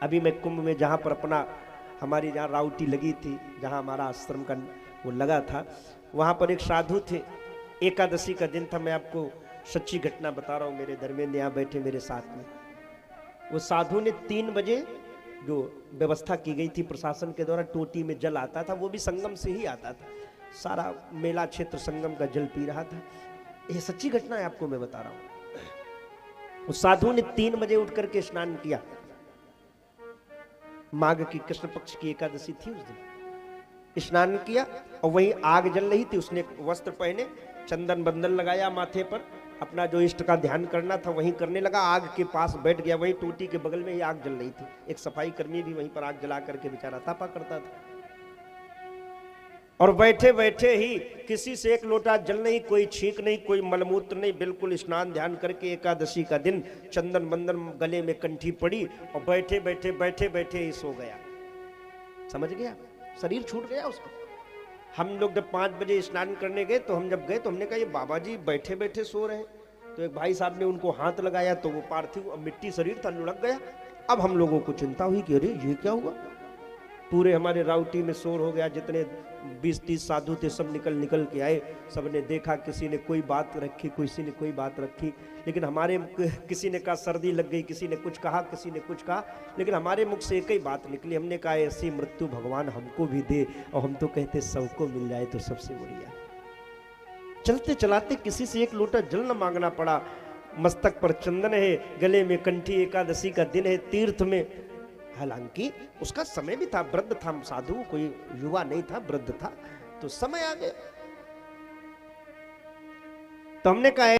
अभी मैं कुंभ में जहाँ पर अपना हमारी जहाँ राउटी लगी थी, जहाँ हमारा आश्रम का वो लगा था, वहाँ पर एक साधु थे। एकादशी का दिन था। मैं आपको सच्ची घटना बता रहा हूँ। मेरे धर्मेंद्र यहाँ बैठे मेरे साथ में। वो साधु ने 3 बजे जो व्यवस्था की गई थी प्रशासन के द्वारा, टोटी में जल आता था, वो भी संगम से ही आता था। सारा मेला क्षेत्र संगम का जल पी रहा था। ये सच्ची घटना है, आपको मैं बता रहा हूँ। उस साधु ने 3 बजे उठ करके स्नान किया। माघ की कृष्ण पक्ष की एकादशी थी उस दिन। स्नान किया और वहीं आग जल रही थी। उसने वस्त्र पहने, चंदन बंदन लगाया माथे पर, अपना जो इष्ट का ध्यान करना था वहीं करने लगा। आग के पास बैठ गया। वहीं टोटी के बगल में ही आग जल रही थी। एक सफाई कर्मी भी वहीं पर आग जला करके बेचारा तापा करता था। और बैठे बैठे ही किसी से एक लोटा जल नहीं, कोई छींक नहीं, कोई मलमूत्र नहीं, बिल्कुल स्नान ध्यान करके एकादशी का दिन चंदन बंदन गले में कंठी पड़ी और बैठे बैठे ही सो गया। समझ गया? शरीर छूट गया उसका। हम लोग जब 5 बजे स्नान करने गए तो हम जब गए तो हमने कहा ये बाबा जी बैठे बैठे सो रहे हैं। तो एक भाई साहब ने उनको हाथ लगाया तो वो पार्थिव मिट्टी शरीर था, लुढ़क गया। अब हम लोगों को चिंता हुई कि अरे ये क्या हुआ। पूरे हमारे राउटी में शोर हो गया। जितने 20-30 साधु थे सब निकल के आए। सबने देखा, किसी ने कोई बात रखी, किसी ने कोई बात रखी, लेकिन हमारे किसी ने कहा सर्दी लग गई, किसी ने कुछ कहा, किसी ने कुछ कहा, लेकिन हमारे मुख से एक ही बात निकली। हमने कहा ऐसी मृत्यु भगवान हमको भी दे, और हम तो कहते सबको मिल जाए तो सबसे बढ़िया। चलते चलाते किसी से एक लोटा जल न मांगना पड़ा। मस्तक पर चंदन है, गले में कंठी, एकादशी का दिन है, तीर्थ में। हालांकि उसका समय भी था, वृद्ध था साधु, कोई युवा नहीं था, वृद्ध था, तो समय आ गया। तो हमने कहा